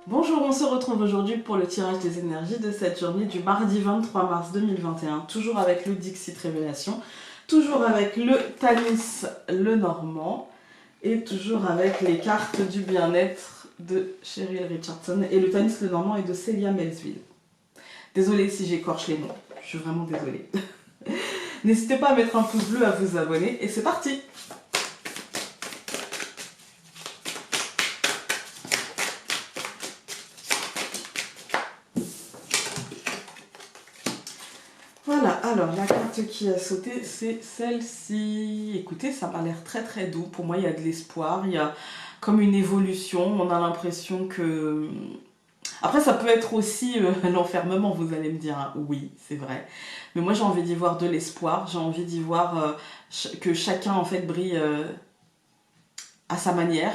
Bonjour, on se retrouve aujourd'hui pour le tirage des énergies de cette journée du mardi 23 mars 2021, toujours avec le Dixit Révélation, toujours avec le Tanis Lenormand et toujours avec les cartes du bien-être de Cheryl Richardson, et le Tanis Lenormand est de Célia Melville. Désolée si j'écorche les noms, je suis vraiment désolée. N'hésitez pas à mettre un pouce bleu, à vous abonner, et c'est parti! Voilà, alors la carte qui a sauté, c'est celle-ci. Écoutez, ça m'a l'air très très doux. Pour moi, il y a de l'espoir, il y a comme une évolution. On a l'impression que... Après, ça peut être aussi l'enfermement, vous allez me dire. Hein. Oui, c'est vrai. Mais moi, j'ai envie d'y voir de l'espoir. J'ai envie d'y voir que chacun, en fait, brille à sa manière.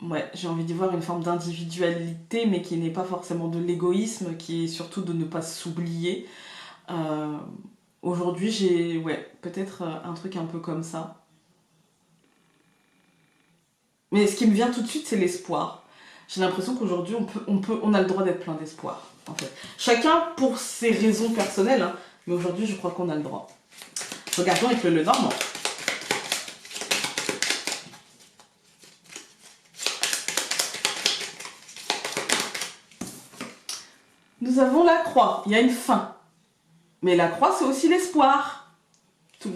Ouais, j'ai envie d'y voir une forme d'individualité, mais qui n'est pas forcément de l'égoïsme, qui est surtout de ne pas s'oublier. Aujourd'hui, j'ai peut-être un truc un peu comme ça. Mais ce qui me vient tout de suite, c'est l'espoir. J'ai l'impression qu'aujourd'hui, on a le droit d'être plein d'espoir. En fait. Chacun pour ses raisons personnelles, hein, mais aujourd'hui, je crois qu'on a le droit. Regardons avec le Lenormand. Nous avons la croix, il y a une fin. Mais la croix, c'est aussi l'espoir. C'est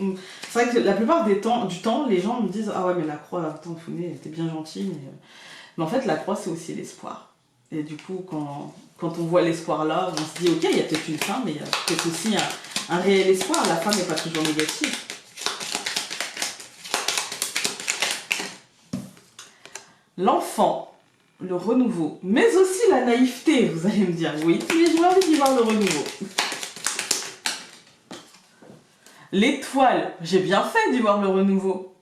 vrai que la plupart du temps, les gens me disent « Ah ouais, mais la croix, attends, Founé, t'es bien gentil. » Mais en fait, la croix, c'est aussi l'espoir. Et du coup, quand on voit l'espoir là, on se dit « Ok, il y a peut-être une fin, mais il y a peut-être aussi un réel espoir. La fin n'est pas toujours négative. » L'enfant, le renouveau, mais aussi la naïveté, vous allez me dire. Oui, mais j'ai envie d'y voir le renouveau. L'étoile, j'ai bien fait d'y voir le renouveau.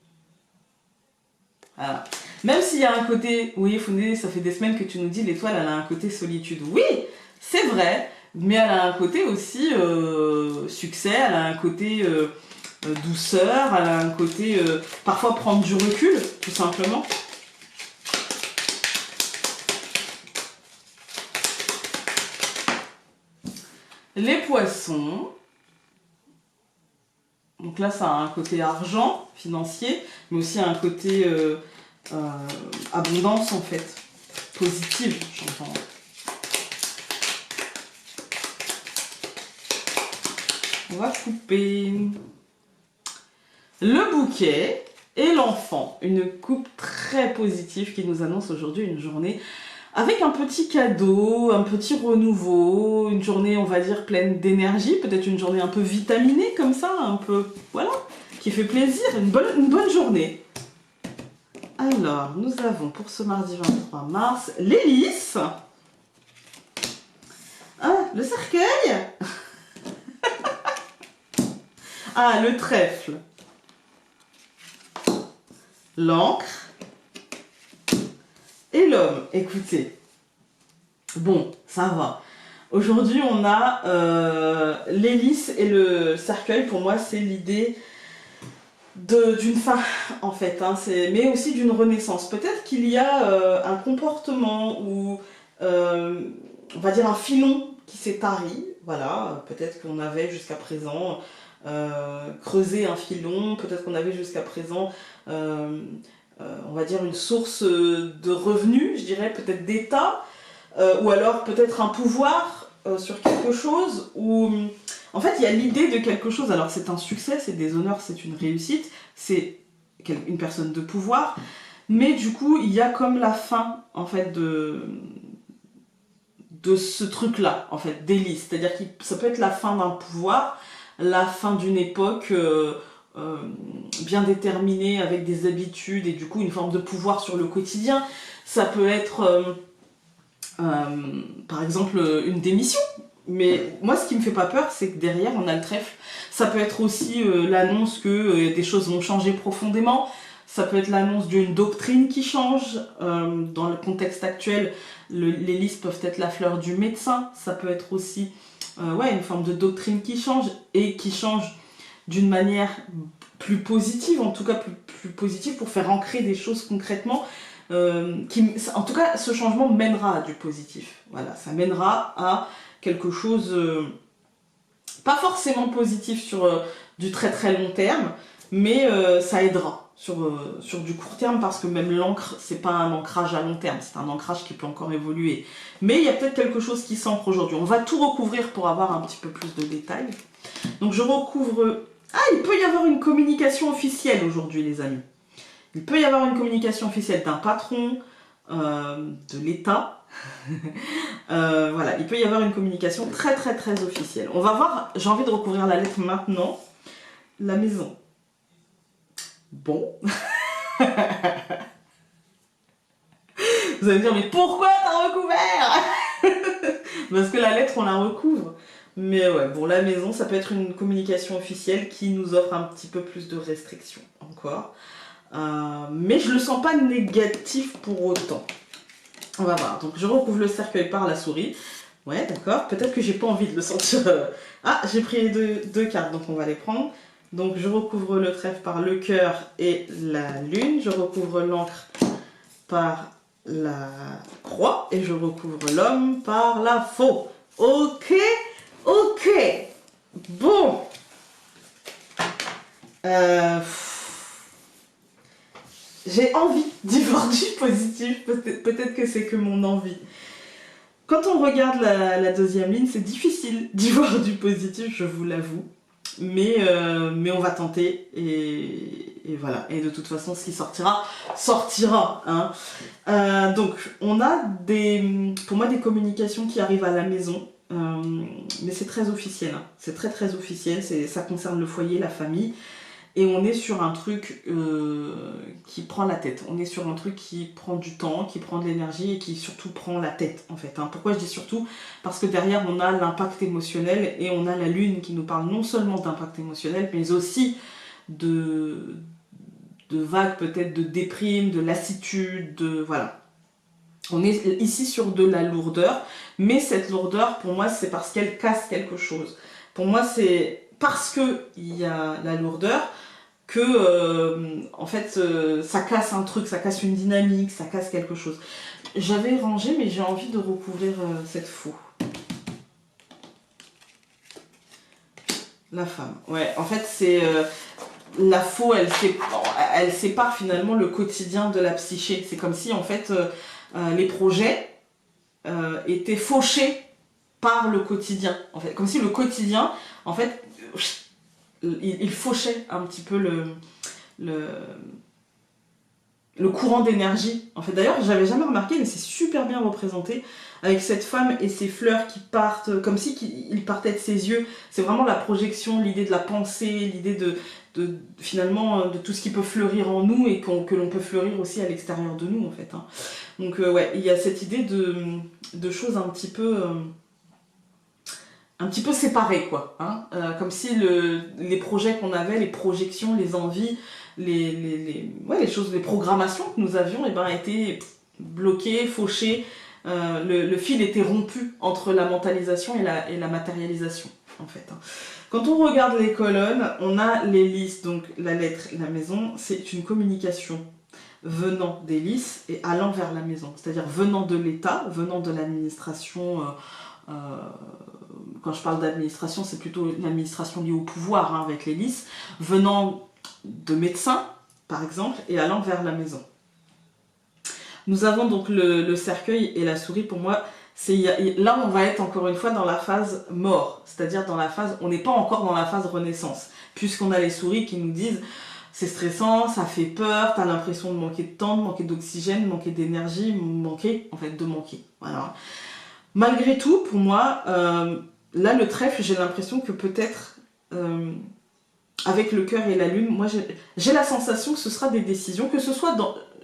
Voilà. Même s'il y a un côté, oui, Founé, ça fait des semaines que tu nous dis l'étoile, elle a un côté solitude. Oui, c'est vrai, mais elle a un côté aussi succès, elle a un côté douceur, elle a un côté parfois prendre du recul, tout simplement. Les poissons. Donc là, ça a un côté argent, financier, mais aussi un côté abondance, en fait. Positive, j'entends. On va couper. Le bouquet et l'enfant. Une coupe très positive qui nous annonce aujourd'hui une journée avec un petit cadeau, un petit renouveau, une journée, on va dire, pleine d'énergie, peut-être une journée un peu vitaminée comme ça, un peu, voilà, qui fait plaisir, une bonne journée. Alors, nous avons pour ce mardi 23 mars, l'hélice. Ah, le cercueil. Ah, le trèfle. L'encre. Et l'homme, écoutez, bon, ça va. Aujourd'hui, on a l'hélice et le cercueil. Pour moi, c'est l'idée d'une fin, en fait, hein, mais aussi d'une renaissance. Peut-être qu'il y a un comportement ou, on va dire, un filon qui s'est tari. Voilà, peut-être qu'on avait jusqu'à présent creusé un filon, peut-être qu'on avait jusqu'à présent... on va dire une source de revenus, je dirais peut-être d'État, ou alors peut-être un pouvoir sur quelque chose, où en fait il y a l'idée de quelque chose, alors c'est un succès, c'est des honneurs, c'est une réussite, c'est une personne de pouvoir, mais du coup il y a comme la fin en fait de ce truc-là, en fait, d'hélice, c'est-à-dire que ça peut être la fin d'un pouvoir, la fin d'une époque... bien déterminé avec des habitudes et du coup une forme de pouvoir sur le quotidien. Ça peut être par exemple une démission, mais moi ce qui me fait pas peur c'est que derrière on a le trèfle. Ça peut être aussi l'annonce que des choses vont changer profondément, ça peut être l'annonce d'une doctrine qui change. Dans le contexte actuel, les listes peuvent être la fleur du médecin, ça peut être aussi une forme de doctrine qui change et qui change d'une manière plus positive, en tout cas plus positive pour faire ancrer des choses concrètement. En tout cas, ce changement mènera à du positif. Voilà, ça mènera à quelque chose, pas forcément positif sur du très très long terme, mais ça aidera sur du court terme, parce que même l'encre, c'est pas un ancrage à long terme, c'est un ancrage qui peut encore évoluer. Mais il y a peut-être quelque chose qui s'ancre aujourd'hui. On va tout recouvrir pour avoir un petit peu plus de détails. Donc je recouvre... Ah, il peut y avoir une communication officielle aujourd'hui, les amis. Il peut y avoir une communication officielle d'un patron, de l'État. Voilà, il peut y avoir une communication très très très officielle. On va voir, j'ai envie de recouvrir la lettre maintenant. La maison. Bon. Vous allez me dire, mais pourquoi t'as recouvert? Parce que la lettre, on la recouvre. Mais ouais, bon, la maison, ça peut être une communication officielle qui nous offre un petit peu plus de restrictions encore. Mais je le sens pas négatif pour autant. On va voir. Donc je recouvre le cercueil par la souris. Ouais, d'accord. Peut-être que j'ai pas envie de le sentir. Ah, j'ai pris deux cartes, donc on va les prendre. Donc je recouvre le trèfle par le cœur et la lune. Je recouvre l'encre par la croix. Et je recouvre l'homme par la faux. Ok, ok. Bon. J'ai envie d'y voir du positif. Peut-être que c'est que mon envie. Quand on regarde la deuxième ligne, c'est difficile d'y voir du positif, je vous l'avoue. Mais on va tenter, et voilà. Et de toute façon, ce qui sortira, sortira. Hein. Donc, on a pour moi des communications qui arrivent à la maison. Mais c'est très officiel. Hein. C'est très très officiel. Ça concerne le foyer, la famille. Et on est sur un truc qui prend la tête. On est sur un truc qui prend du temps, qui prend de l'énergie et qui surtout prend la tête en fait. Hein. Pourquoi je dis surtout? Parce que derrière on a l'impact émotionnel et on a la lune qui nous parle non seulement d'impact émotionnel, mais aussi de vagues peut-être de déprime, de lassitude, voilà. On est ici sur de la lourdeur, mais cette lourdeur pour moi c'est parce qu'elle casse quelque chose. Pour moi c'est parce qu'il y a la lourdeur que en fait ça casse un truc, ça casse une dynamique, ça casse quelque chose. J'avais rangé mais j'ai envie de recouvrir cette faux. La femme, ouais, en fait c'est la faux, elle sépare finalement le quotidien de la psyché. C'est comme si en fait les projets étaient fauchés par le quotidien, en fait, comme si le quotidien en fait il fauchait un petit peu le courant d'énergie. En fait, d'ailleurs, j'avais jamais remarqué, mais c'est super bien représenté avec cette femme et ses fleurs qui partent, comme si il partait de ses yeux. C'est vraiment la projection, l'idée de la pensée, l'idée finalement de tout ce qui peut fleurir en nous et que l'on peut fleurir aussi à l'extérieur de nous, en fait. Hein. Donc, ouais, il y a cette idée de choses un petit peu séparés, quoi. Hein. Comme si les projets qu'on avait, les projections, les envies, les choses, les programmations que nous avions, étaient bloquées, fauchées. Le fil était rompu entre la mentalisation et la matérialisation, en fait. Hein. Quand on regarde les colonnes, on a l'hélice, donc la lettre, la maison, c'est une communication venant d'hélice et allant vers la maison, c'est-à-dire venant de l'État, venant de l'administration. Quand je parle d'administration, c'est plutôt l'administration liée au pouvoir, hein, avec l'hélice, venant de médecins, par exemple, et allant vers la maison. Nous avons donc le cercueil et la souris. Pour moi, là on va être encore une fois dans la phase mort, c'est-à-dire dans la phase, on n'est pas encore dans la phase renaissance, puisqu'on a les souris qui nous disent c'est stressant, ça fait peur, t'as l'impression de manquer de temps, de manquer d'oxygène, de manquer d'énergie, de manquer. Voilà. Malgré tout, pour moi, là le trèfle, j'ai l'impression que peut-être avec le cœur et la lune, moi j'ai la sensation que ce sera des décisions, que ce soit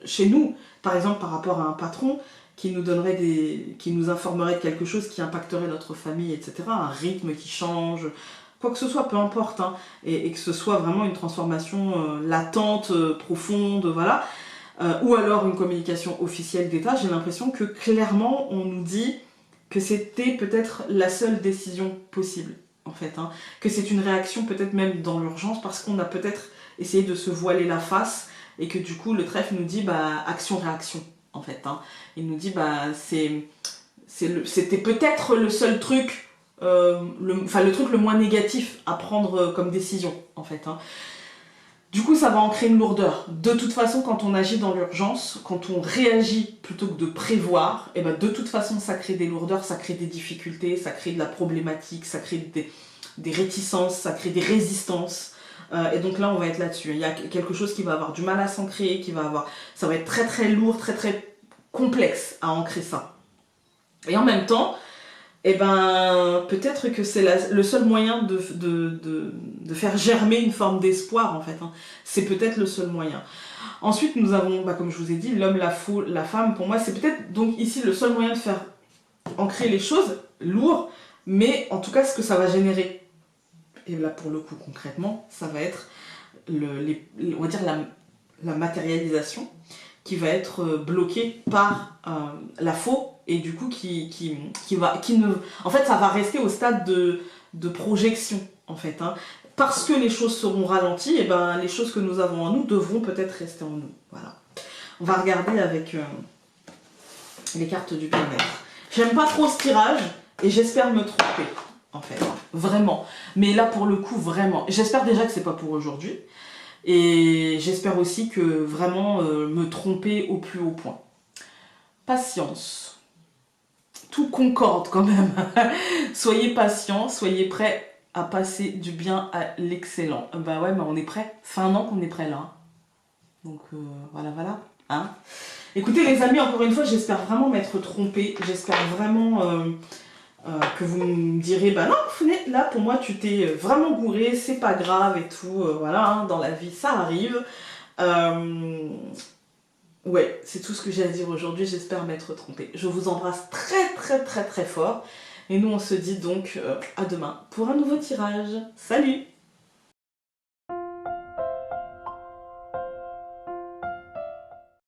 chez nous, par exemple par rapport à un patron qui nous informerait de quelque chose qui impacterait notre famille, etc. Un rythme qui change, quoi que ce soit, peu importe, hein, et que ce soit vraiment une transformation latente, profonde, voilà. Ou alors une communication officielle d'État. J'ai l'impression que clairement on nous dit que c'était peut-être la seule décision possible, en fait. Hein. Que c'est une réaction peut-être même dans l'urgence, parce qu'on a peut-être essayé de se voiler la face et que du coup le trèfle nous dit bah action-réaction en fait. Hein. Il nous dit bah c'était peut-être le seul truc, le truc le moins négatif à prendre comme décision en fait. Hein. Du coup, ça va en créer une lourdeur. De toute façon, quand on agit dans l'urgence, quand on réagit plutôt que de prévoir, et ben de toute façon, ça crée des lourdeurs, ça crée des difficultés, ça crée de la problématique, ça crée des réticences, ça crée des résistances. Et donc là, on va être là-dessus. Il y a quelque chose qui va avoir du mal à s'ancrer, ça va être très très lourd, très très complexe à ancrer ça. Et en même temps, eh ben, peut-être que c'est le seul moyen de faire germer une forme d'espoir, en fait. Hein. C'est peut-être le seul moyen. Ensuite, nous avons, bah, comme je vous ai dit, l'homme, la femme. Pour moi, c'est peut-être donc ici le seul moyen de faire ancrer les choses, lourd, mais en tout cas, ce que ça va générer. Et là, pour le coup, concrètement, ça va être, on va dire, la matérialisation qui va être bloquée par la faux et du coup en fait ça va rester au stade de projection en fait hein. Parce que les choses seront ralenties et ben les choses que nous avons en nous devront peut-être rester en nous. Voilà. On va regarder avec les cartes du bien-être. J'aime pas trop ce tirage et j'espère me tromper en fait, vraiment. Mais là pour le coup vraiment, j'espère déjà que c'est pas pour aujourd'hui. Et j'espère aussi que vraiment me tromper au plus haut point. Patience. Tout concorde quand même. Soyez patient, soyez prêts à passer du bien à l'excellent. Bah ouais, mais on est prêt. Fait un an qu'on est prêt là. Donc voilà. Hein. Écoutez les amis, encore une fois, j'espère vraiment m'être trompée. J'espère vraiment... que vous me direz, bah non, là pour moi tu t'es vraiment gouré, c'est pas grave et tout, voilà, hein, dans la vie ça arrive. Ouais, c'est tout ce que j'ai à dire aujourd'hui, j'espère m'être trompée. Je vous embrasse très très très très fort et nous on se dit donc à demain pour un nouveau tirage. Salut!